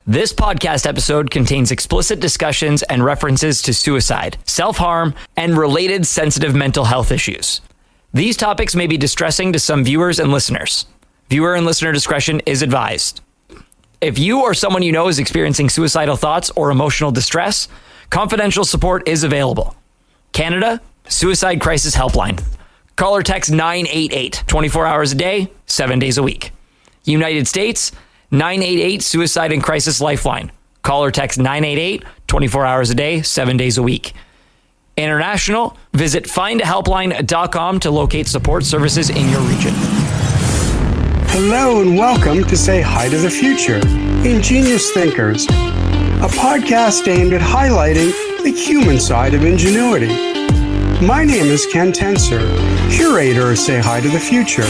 This podcast episode contains explicit discussions and references to suicide, self-harm, and related sensitive mental health issues. These topics may be distressing to some viewers and listeners. Viewer and listener discretion is advised. If you or someone you know is experiencing suicidal thoughts or emotional distress, confidential support is available. Canada, Suicide Crisis Helpline. Call or text 988, 24 hours a day, 7 days a week. United States, 988 Suicide and Crisis Lifeline. Call or text 988, 24 hours a day, 7 days a week. International, visit findahelpline.com to locate support services in your region. Hello and welcome to Say Hi to the Future, Ingenious Thinkers, a podcast aimed at highlighting the human side of ingenuity. My name is Ken Tenser, curator of Say Hi to the Future,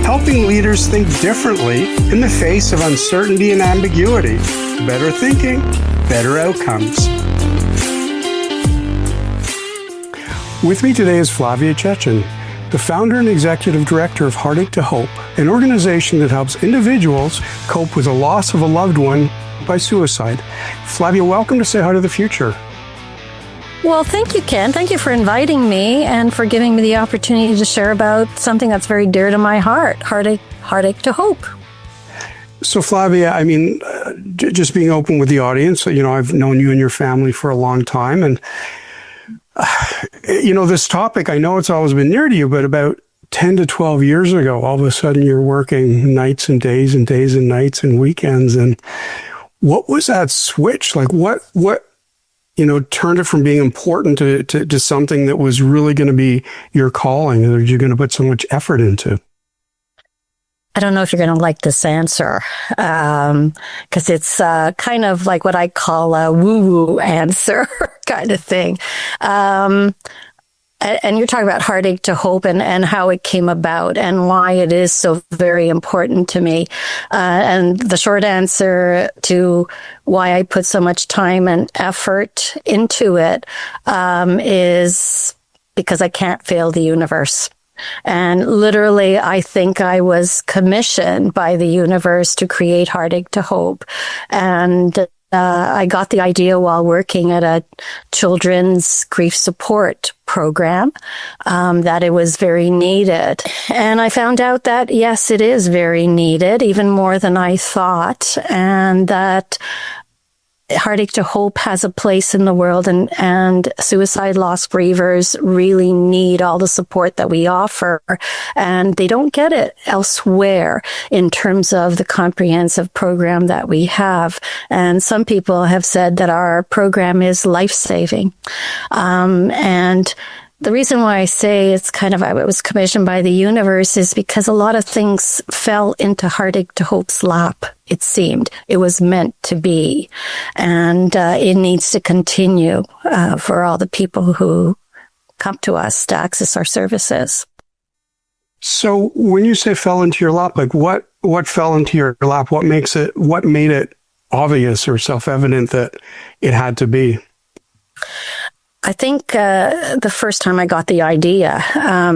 helping leaders think differently in the face of uncertainty and ambiguity. Better thinking, better outcomes. With me today is Flavia Ceschin, the founder and executive director of Heartache to Hope, an organization that helps individuals cope with the loss of a loved one by suicide. Flavia, welcome to Say Hi to the Future. Well, thank you, Ken. Thank you for inviting me and for giving me the opportunity to share about something that's very dear to my heart, Heartache to Hope. So, Flavia, I mean, just being open with the audience, you know, I've known you and your family for a long time. And, you know, this topic, I know it's always been near to you, but about 10 to 12 years ago, all of a sudden you're working nights and days and days and nights and weekends. And what was that switch? Like, what you know, turned it from being important to something that was really going to be your calling, that you're going to put so much effort into? I don't know if you're going to like this answer, because it's kind of like what I call a woo-woo answer kind of thing. And you're talking about Heartache to Hope and how it came about and why it is so very important to me. And the short answer to why I put so much time and effort into it is because I can't fail the universe. And literally, I think I was commissioned by the universe to create Heartache to Hope. And I got the idea while working at a children's grief support program, that it was very needed. And I found out that, yes, it is very needed, even more than I thought, and that Heartache to Hope has a place in the world, and suicide loss grievers really need all the support that we offer, and they don't get it elsewhere in terms of the comprehensive program that we have. And some people have said that our program is life-saving. And the reason why I say it's kind of, I was commissioned by the universe is because a lot of things fell into Heartache to Hope's lap, it seemed. It was meant to be. And it needs to continue for all the people who come to us to access our services. So when you say fell into your lap, like what fell into your lap? What made it obvious or self-evident that it had to be? I think the first time I got the idea,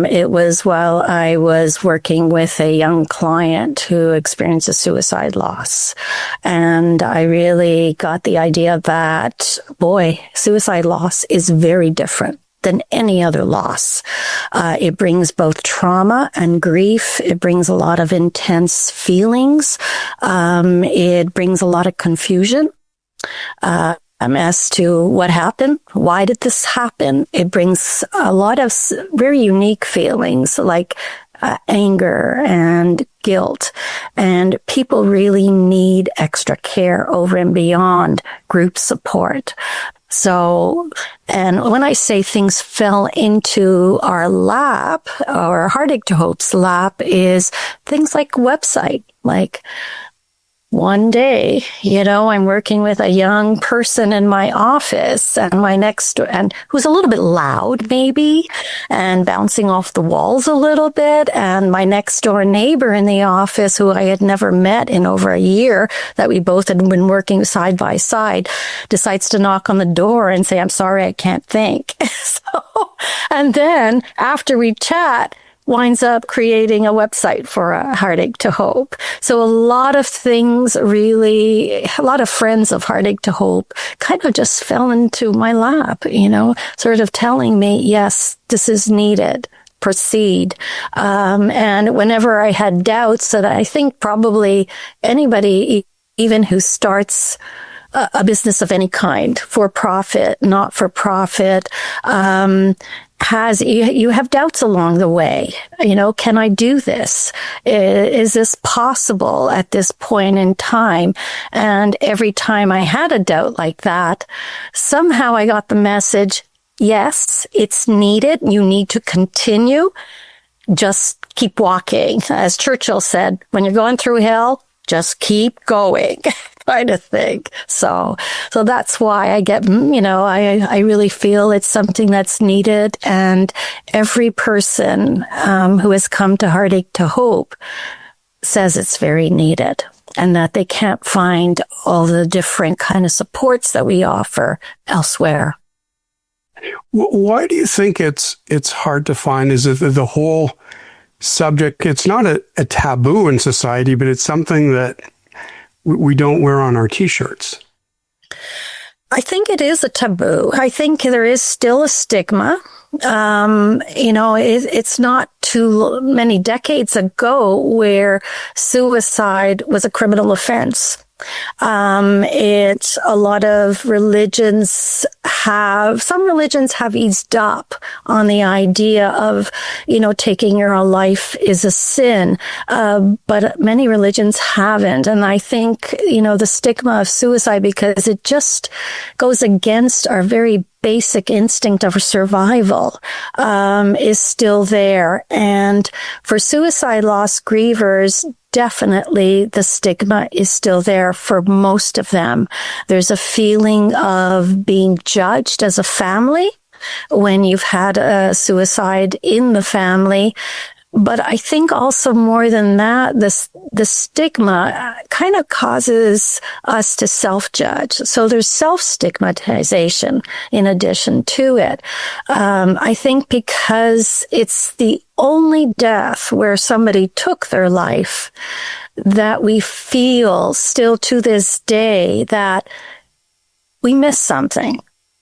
it was while I was working with a young client who experienced a suicide loss. And I really got the idea that, boy, suicide loss is very different than any other loss. It brings both trauma and grief. It brings a lot of intense feelings. It brings a lot of confusion. As to what happened, why did this happen? It brings a lot of very unique feelings like anger and guilt. And people really need extra care over and beyond group support. So, and when I say things fell into our lap, or Heartache to Hope's lap, is things like website, like one day, you know, I'm working with a young person in my office and who's a little bit loud maybe and bouncing off the walls a little bit. And my next door neighbor in the office, who I had never met in over a year, that we both had been working side by side, decides to knock on the door and say, "I'm sorry, I can't think." And then after we chat, winds up creating a website for Heartache to Hope. So a lot of things really, a lot of friends of Heartache to Hope kind of just fell into my lap, sort of telling me, yes, this is needed. Proceed. And whenever I had doubts, that I think probably anybody, even who starts a business of any kind, for profit, not for profit, you have doubts along the way. Can I do this? Is this possible at this point in time? And every time I had a doubt like that, somehow I got the message, yes, it's needed. You need to continue. Just keep walking. As Churchill said, when you're going through hell, just keep going, kind of thing. So that's why I get, I really feel it's something that's needed. And every person who has come to Heartache to Hope says it's very needed, and that they can't find all the different kind of supports that we offer elsewhere. Why do you think it's hard to find? Is it the whole subject? It's not a taboo in society, but it's something that we don't wear on our T-shirts. I think it is a taboo. I think there is still a stigma. It's not too many decades ago where suicide was a criminal offense. It's a lot of some religions have eased up on the idea of, taking your own life is a sin. But many religions haven't. And I think, the stigma of suicide, because it just goes against our very basic instinct of survival, is still there. And for suicide loss grievers, definitely the stigma is still there for most of them. There's a feeling of being judged as a family when you've had a suicide in the family. But I think also more than that, the stigma kind of causes us to self-judge. So there's self-stigmatization in addition to it. I think because it's the only death where somebody took their life that we feel still to this day that we missed something.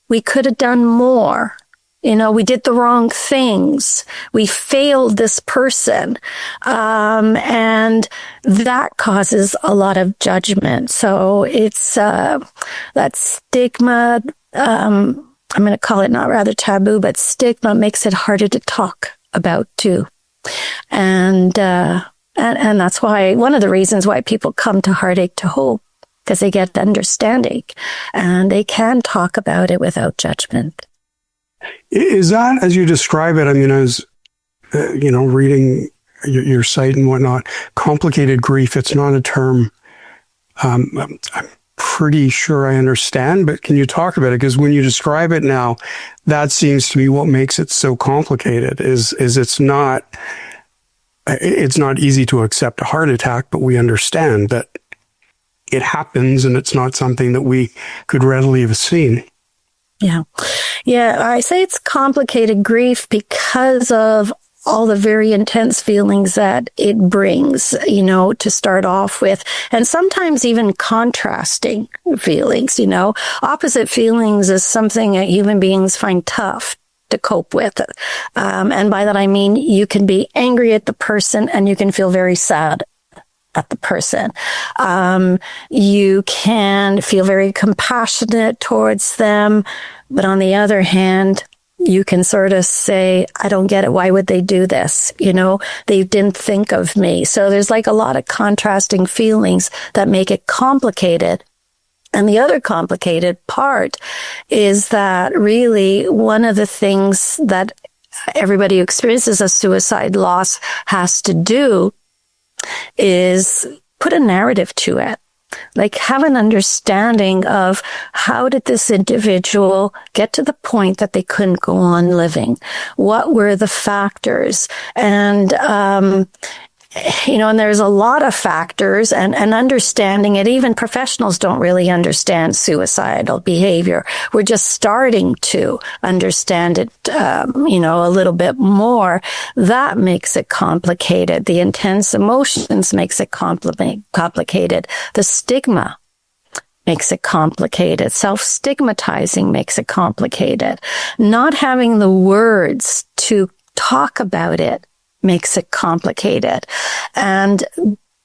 We could have done more. We did the wrong things. We failed this person. And that causes a lot of judgment. So it's, that stigma, I'm going to call it not rather taboo, but stigma makes it harder to talk about too. And that's why, one of the reasons why people come to Heartache to Hope, because they get understanding and they can talk about it without judgment. Is that, as you describe it, I mean, as, reading your site and whatnot, complicated grief, it's not a term I'm pretty sure I understand, but can you talk about it? Because when you describe it now, that seems to be what makes it so complicated, is it's not easy to accept a heart attack, but we understand that it happens and it's not something that we could readily have seen. Yeah, I say it's complicated grief because of all the very intense feelings that it brings, to start off with. And sometimes even contrasting feelings, Opposite feelings is something that human beings find tough to cope with. And by that I mean you can be angry at the person and you can feel very sad at the person. You can feel very compassionate towards them, but on the other hand, you can sort of say, I don't get it. Why would they do this? They didn't think of me. So there's like a lot of contrasting feelings that make it complicated. And the other complicated part is that really one of the things that everybody who experiences a suicide loss has to do is put a narrative to it. Like have an understanding of how did this individual get to the point that they couldn't go on living? What were the factors? And and there's a lot of factors and understanding it. Even professionals don't really understand suicidal behavior. We're just starting to understand it, a little bit more. That makes it complicated. The intense emotions makes it complicated. The stigma makes it complicated. Self-stigmatizing makes it complicated. Not having the words to talk about it makes it complicated. And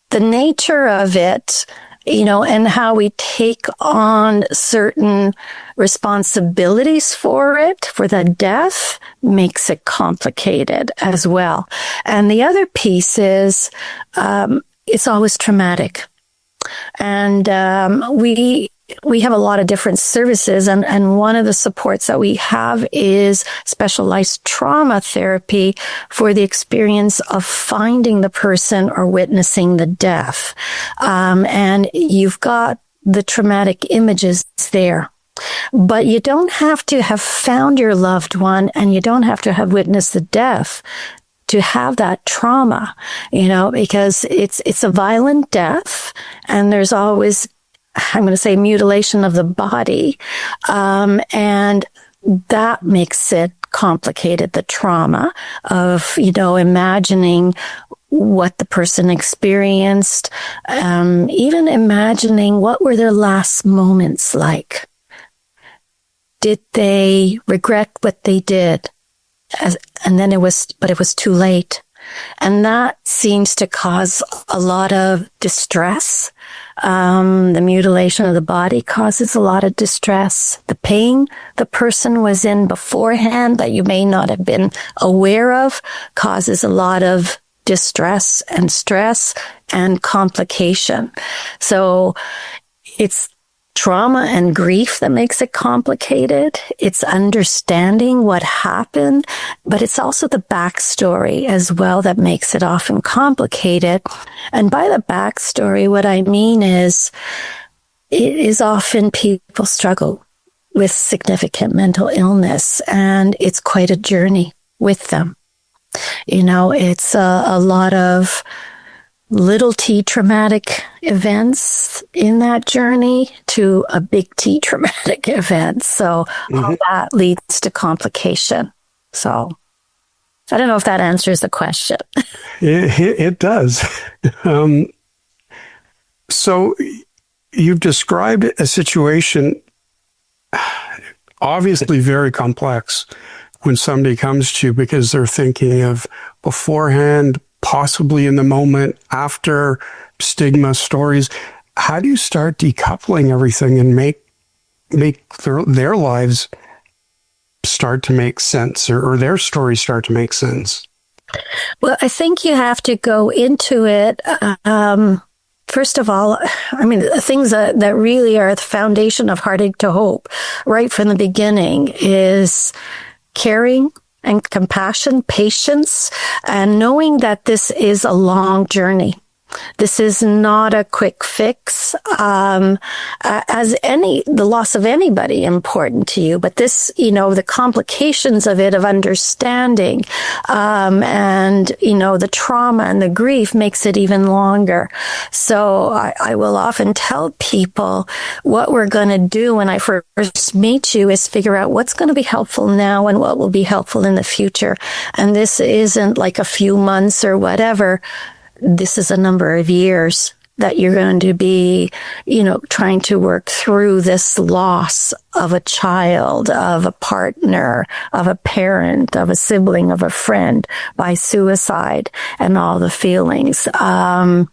the nature of it, and how we take on certain responsibilities for the death, makes it complicated as well. And the other piece is, it's always traumatic. And we have a lot of different services, and one of the supports that we have is specialized trauma therapy for the experience of finding the person or witnessing the death. And you've got the traumatic images there. But you don't have to have found your loved one, and you don't have to have witnessed the death to have that trauma, because it's a violent death, and there's always, I'm going to say, mutilation of the body. And that makes it complicated, the trauma of, imagining what the person experienced, even imagining what were their last moments like. Did they regret what they did? And then it was too late. And that seems to cause a lot of distress. The mutilation of the body causes a lot of distress. The pain the person was in beforehand that you may not have been aware of causes a lot of distress and stress and complication. So it's trauma and grief that makes it complicated. It's understanding what happened, but it's also the backstory as well that makes it often complicated. And by the backstory, what I mean is, it is often people struggle with significant mental illness, and it's quite a journey with them. It's a lot of little t traumatic events in that journey to a big T traumatic event. So all that leads to complication. So I don't know if that answers the question. It does. So you've described a situation obviously very complex when somebody comes to you because they're thinking of beforehand, possibly in the moment, after, stigma, stories. How do you start decoupling everything and make their lives start to make sense, or their stories start to make sense? Well, I think you have to go into it. First of all, the things that really are the foundation of Heartache to Hope right from the beginning is caring and compassion, patience, and knowing that this is a long journey. This is not a quick fix. The loss of anybody important to you, but this, the complications of it, of understanding, and, the trauma and the grief makes it even longer. So I will often tell people what we're going to do when I first meet you is figure out what's going to be helpful now and what will be helpful in the future. And this isn't like a few months or whatever. This is a number of years that you're going to be, trying to work through this loss of a child, of a partner, of a parent, of a sibling, of a friend by suicide and all the feelings. And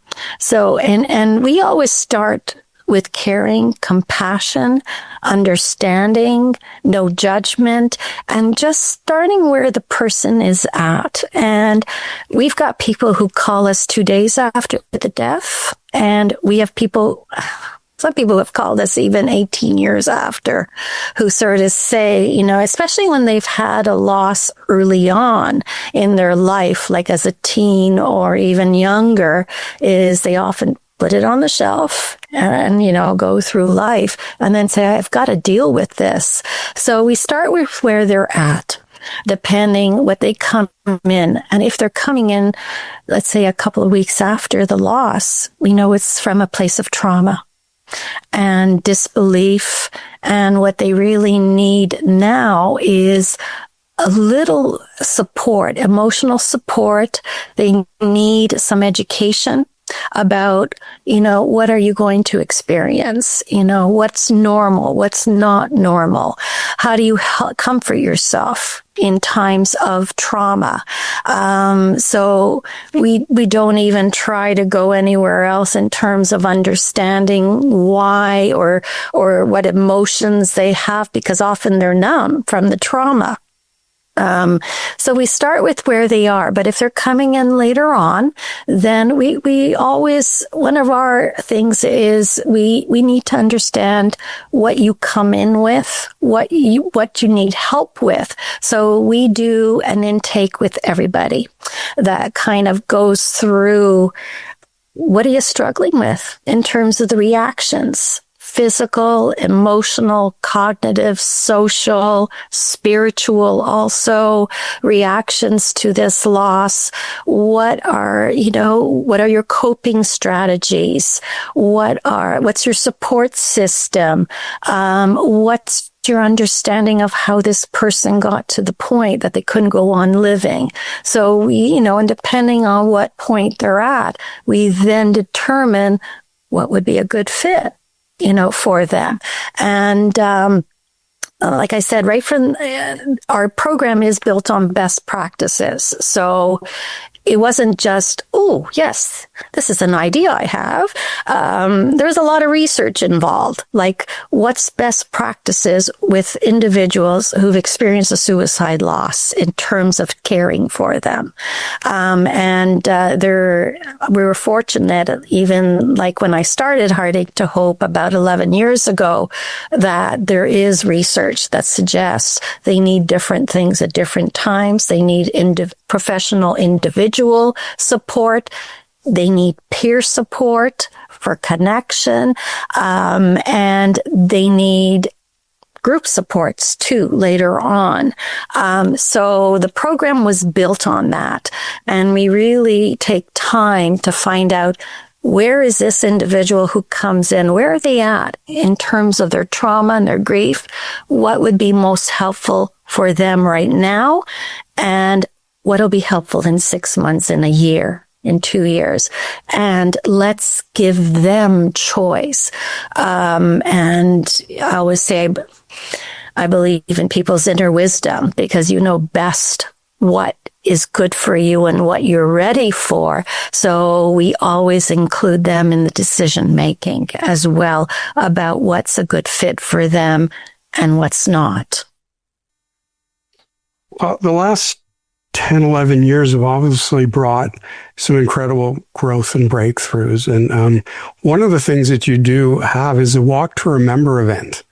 we always start with caring, compassion, understanding, no judgment, and just starting where the person is at. And we've got people who call us 2 days after the death, and we have some people have called us even 18 years after, who sort of say, especially when they've had a loss early on in their life, like as a teen or even younger, is they often put it on the shelf and, go through life and then say, I've got to deal with this. So we start with where they're at. depending what they come in. And if they're coming in, let's say a couple of weeks after the loss, we know it's from a place of trauma and disbelief. And what they really need now is a little support, emotional support. They need some education about, what are you going to experience? What's normal? What's not normal? How do you comfort yourself in times of trauma? So we don't even try to go anywhere else in terms of understanding why or what emotions they have, because often they're numb from the trauma. So we start with where they are, but if they're coming in later on, then we always, one of our things is we need to understand what you come in with, what you need help with. So we do an intake with everybody that kind of goes through, what are you struggling with in terms of the reactions? Physical, emotional, cognitive, social, spiritual, also reactions to this loss. What are your coping strategies? What's your support system? What's your understanding of how this person got to the point that they couldn't go on living? So and depending on what point they're at, we then determine what would be a good fit for them. And, like I said, right from our program is built on best practices. So it wasn't just, oh, yes, this is an idea I have. There's a lot of research involved, like what's best practices with individuals who've experienced a suicide loss in terms of caring for them. We were fortunate, even like when I started Heartache to Hope about 11 years ago, that there is research that suggests they need different things at different times. They need professional individual support. They need peer support for connection. And they need group supports too later on. So the program was built on that. And we really take time to find out, where is this individual who comes in? Where are they at in terms of their trauma and their grief? What would be most helpful for them right now? And what will be helpful in 6 months, in a year, in 2 years? And let's give them choice. And I always say, I believe in people's inner wisdom, because you know best what is good for you and what you're ready for. So we always include them in the decision making as well about what's a good fit for them and what's not. Well, the last 10, 11 years have obviously brought some incredible growth and breakthroughs. And one of the things that you do have is a Walk to Remember event.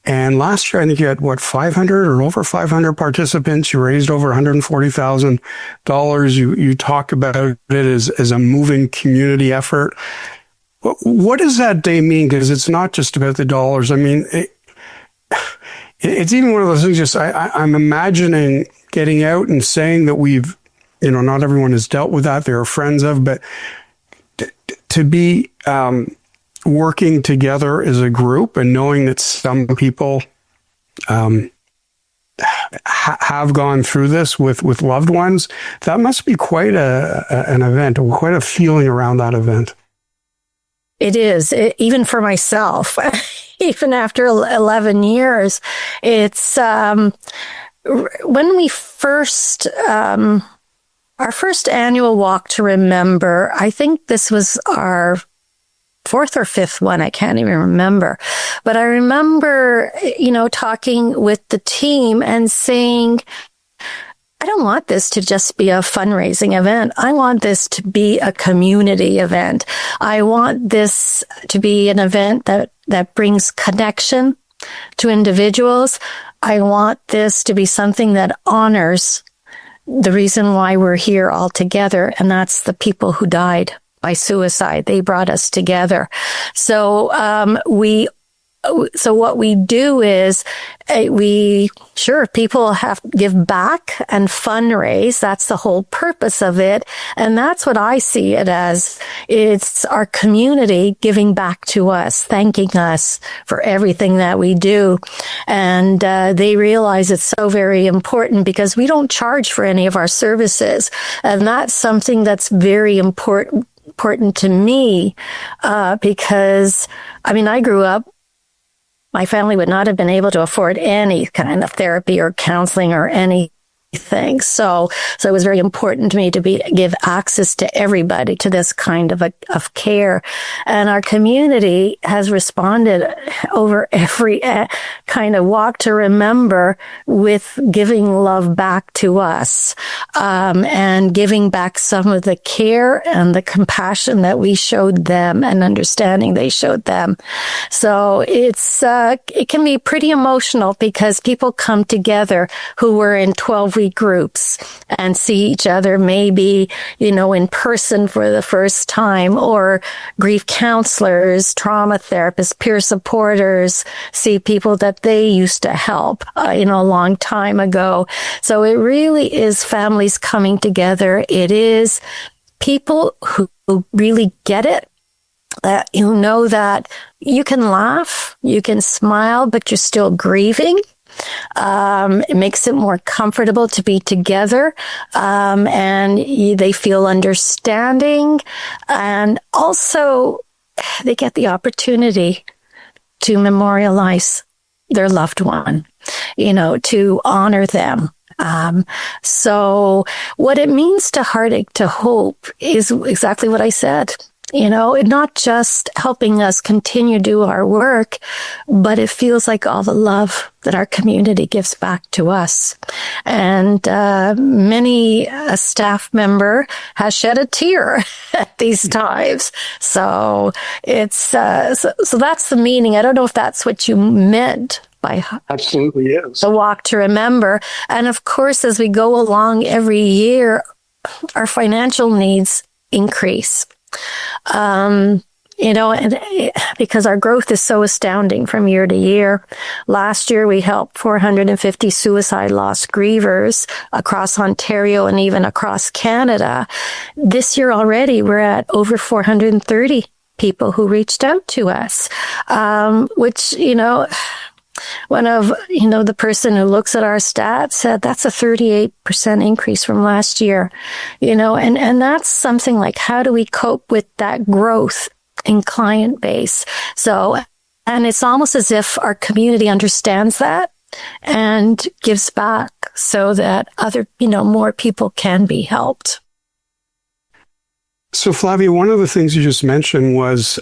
And last year, I think you had, 500 or over 500 participants. You raised over $140,000. You talk about it as a moving community effort. What does that day mean? Because it's not just about the dollars. I mean, it's even one of those things, I'm imagining getting out and saying that we've, not everyone has dealt with that. They're friends of, but to be working together as a group and knowing that some people have gone through this with loved ones, that must be quite an event, or quite a feeling around that event. It is, even for myself, even after 11 years. It's when we first, our first annual Walk to Remember, I think this was our 4th or 5th one. I can't even remember. But I remember, talking with the team and saying, I don't want this to just be a fundraising event. I want this to be a community event. I want this to be an event that brings connection to individuals. I want this to be something that honors the reason why we're here all together, and that's the people who died by suicide. They brought us together. So we So what we do is people have to give back and fundraise. That's the whole purpose of it. And that's what I see it as. It's our community giving back to us, thanking us for everything that we do. And they realize it's so very important because we don't charge for any of our services. And that's something that's very important to me, because, I grew up, my family would not have been able to afford any kind of therapy or counseling or anything. So it was very important to me to give access to everybody to this kind of care. And our community has responded over every kind of walk to remember with giving love back to us, and giving back some of the care and the compassion that we showed them and understanding they showed them. So it can be pretty emotional because people come together who were in 12-week groups and see each other maybe, in person for the first time, or grief counselors, trauma therapists, peer supporters, see people that they used to help, a long time ago. So it really is families coming together. It is people who really get it. That that you can laugh, you can smile, but you're still grieving. It makes it more comfortable to be together, and they feel understanding, and also they get the opportunity to memorialize their loved one, to honor them. So what it means to Heartache to Hope is exactly what I said. Not just helping us continue to do our work, but it feels like all the love that our community gives back to us. And many a staff member has shed a tear at these times. So it's so that's the meaning. I don't know if that's what you meant by absolutely is the walk to remember. And of course, as we go along every year, our financial needs increase. And because our growth is so astounding from year to year. Last year, we helped 450 suicide loss grievers across Ontario and even across Canada. This year already, we're at over 430 people who reached out to us, which, one of, the person who looks at our stats said that's a 38% increase from last year, and that's something like, how do we cope with that growth in client base? So, and it's almost as if our community understands that and gives back so that other, more people can be helped. So Flavia, one of the things you just mentioned was,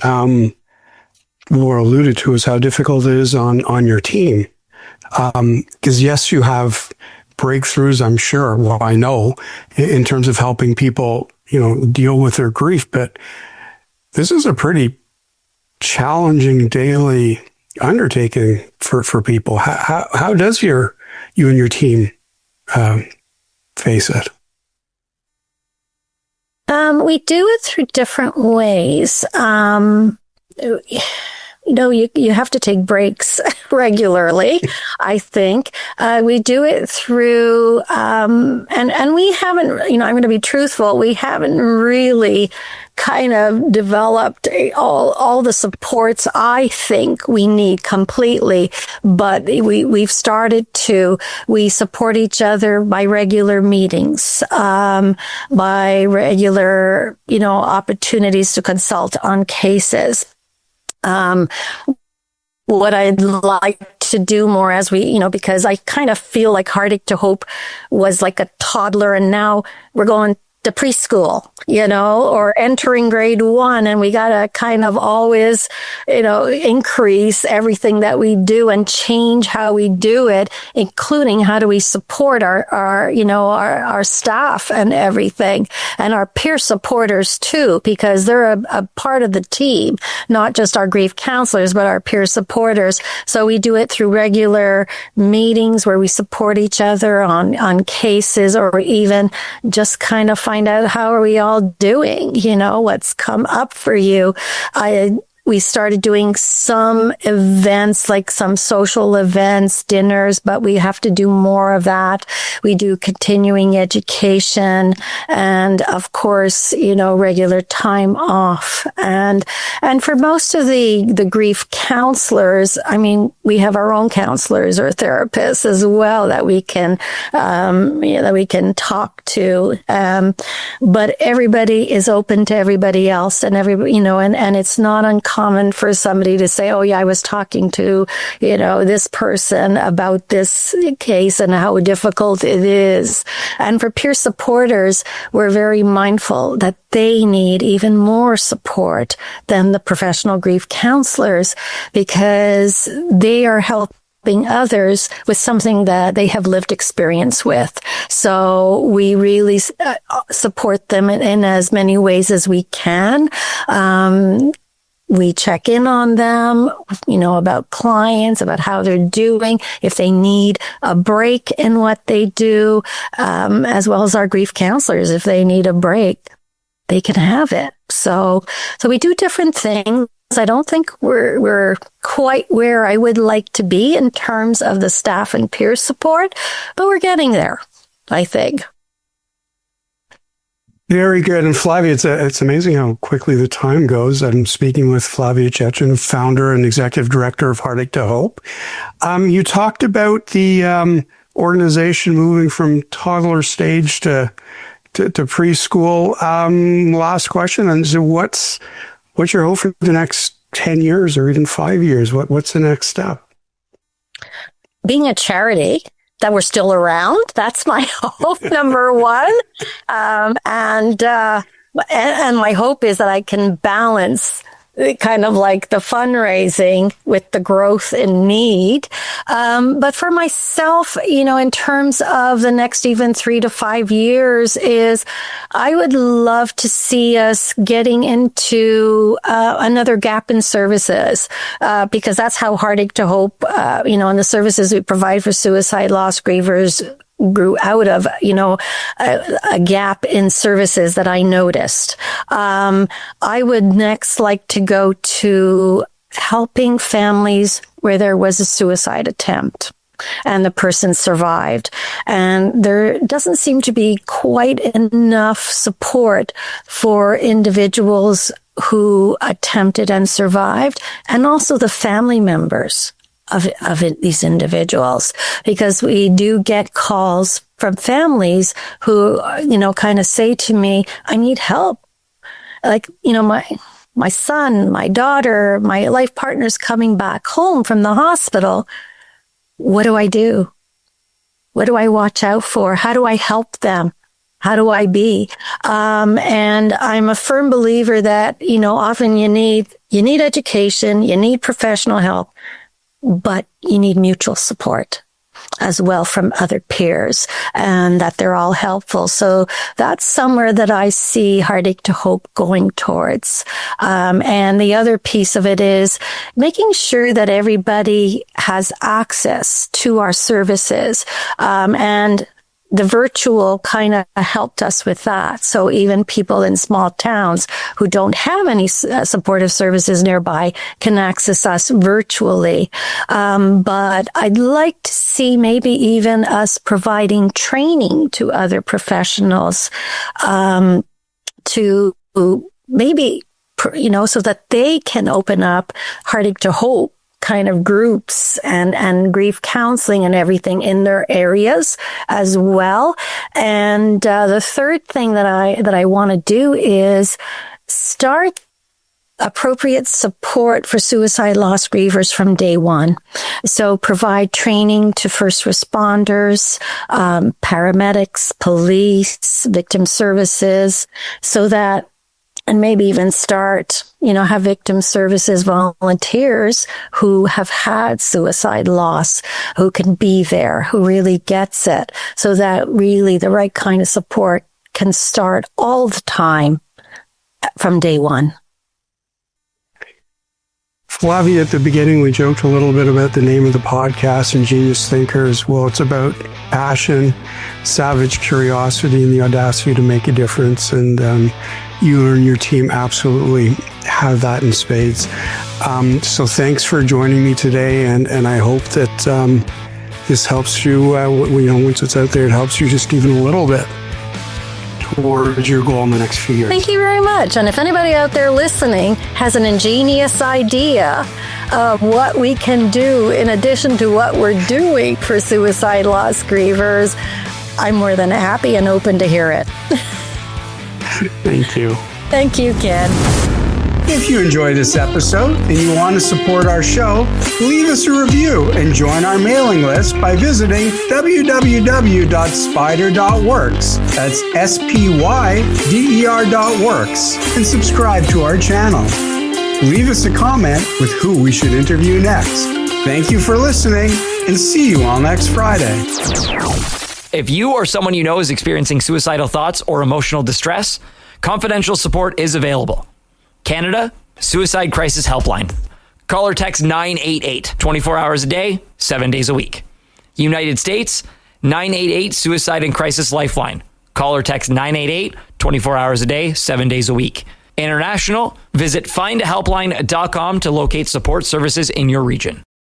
or alluded to, is how difficult it is on your team. Because yes, you have breakthroughs, I'm sure. Well, I know in terms of helping people, deal with their grief, but this is a pretty challenging daily undertaking for people. How does you and your team face it? We do it through different ways. You have to take breaks regularly, I think. We do it through, and we haven't, I'm going to be truthful, we haven't really kind of developed all the supports I think we need completely, but we've started to. We support each other by regular meetings, by regular, opportunities to consult on cases. What I'd like to do more as we, because I kind of feel like Heartache to Hope was like a toddler, and now we're going to preschool, or entering grade 1. And we got to kind of always, increase everything that we do and change how we do it, including how do we support our staff and everything, and our peer supporters too, because they're a part of the team, not just our grief counselors, but our peer supporters. So we do it through regular meetings where we support each other on cases, or even just kind of find out how are we all doing, what's come up for you. we started doing some events, like some social events, dinners, but we have to do more of that. We do continuing education and, of course, regular time off. And for most of the grief counselors, I mean, we have our own counselors or therapists as well that we can, that we can talk to. But everybody is open to everybody else, and everybody, and it's not uncommon for somebody to say, oh yeah, I was talking to, this person about this case and how difficult it is. And for peer supporters, we're very mindful that they need even more support than the professional grief counselors, because they are helping others with something that they have lived experience with. So we really support them in as many ways as we can. We check in on them, about clients, about how they're doing, if they need a break in what they do, as well as our grief counselors. If they need a break, they can have it. So we do different things. I don't think we're quite where I would like to be in terms of the staff and peer support, but we're getting there, I think. Very good. And Flavia, it's amazing how quickly the time goes. I'm speaking with Flavia Ceschin, founder and executive director of Heartache to Hope. You talked about the organization moving from toddler stage to preschool. Last question. And so what's your hope for the next 10 years or even 5 years? What's the next step? Being a charity, that we're still around. That's my hope, number one. And my hope is that I can balance kind of like the fundraising with the growth in need. But for myself, in terms of the next even 3 to 5 years, is I would love to see us getting into another gap in services, because that's how Heartache to Hope, and the services we provide for suicide loss grievers grew out of, a gap in services that I noticed. I would next like to go to helping families where there was a suicide attempt and the person survived. And there doesn't seem to be quite enough support for individuals who attempted and survived, and also the family members of these individuals, because we do get calls from families who, kind of say to me, I need help. Like, my son, my daughter, my life partner's coming back home from the hospital. What do I do? What do I watch out for? How do I help them? How do I be? And I'm a firm believer that, often you need education, you need professional help, but you need mutual support as well from other peers, and that they're all helpful. So that's somewhere that I see Heartache to Hope going towards. And the other piece of it is making sure that everybody has access to our services. And the virtual kind of helped us with that. So even people in small towns who don't have any supportive services nearby can access us virtually. But I'd like to see maybe even us providing training to other professionals, to maybe, so that they can open up Heartache to Hope kind of groups and grief counseling and everything in their areas as well. And the third thing that I want to do is start appropriate support for suicide loss grievers from day one. So provide training to first responders, paramedics, police, victim services, so that, and maybe even start, have victim services volunteers who have had suicide loss, who can be there, who really gets it, so that really the right kind of support can start all the time from day one. Flavia, at the beginning, we joked a little bit about the name of the podcast, Ingenious Thinkers. Well, it's about passion, savage curiosity, and the audacity to make a difference. And you and your team absolutely have that in spades. So thanks for joining me today. And I hope that this helps you, once it's out there, it helps you just even a little bit towards your goal in the next few years. Thank you very much. And if anybody out there listening has an ingenious idea of what we can do in addition to what we're doing for suicide loss grievers, I'm more than happy and open to hear it. Thank you. Thank you, Ken. If you enjoyed this episode and you want to support our show, leave us a review and join our mailing list by visiting www.spider.works. That's SPYDER.works, and subscribe to our channel. Leave us a comment with who we should interview next. Thank you for listening, and see you all next Friday. If you or someone you know is experiencing suicidal thoughts or emotional distress, confidential support is available. Canada, Suicide Crisis Helpline. Call or text 988, 24 hours a day, 7 days a week. United States, 988 Suicide and Crisis Lifeline. Call or text 988, 24 hours a day, 7 days a week. International, visit findahelpline.com to locate support services in your region.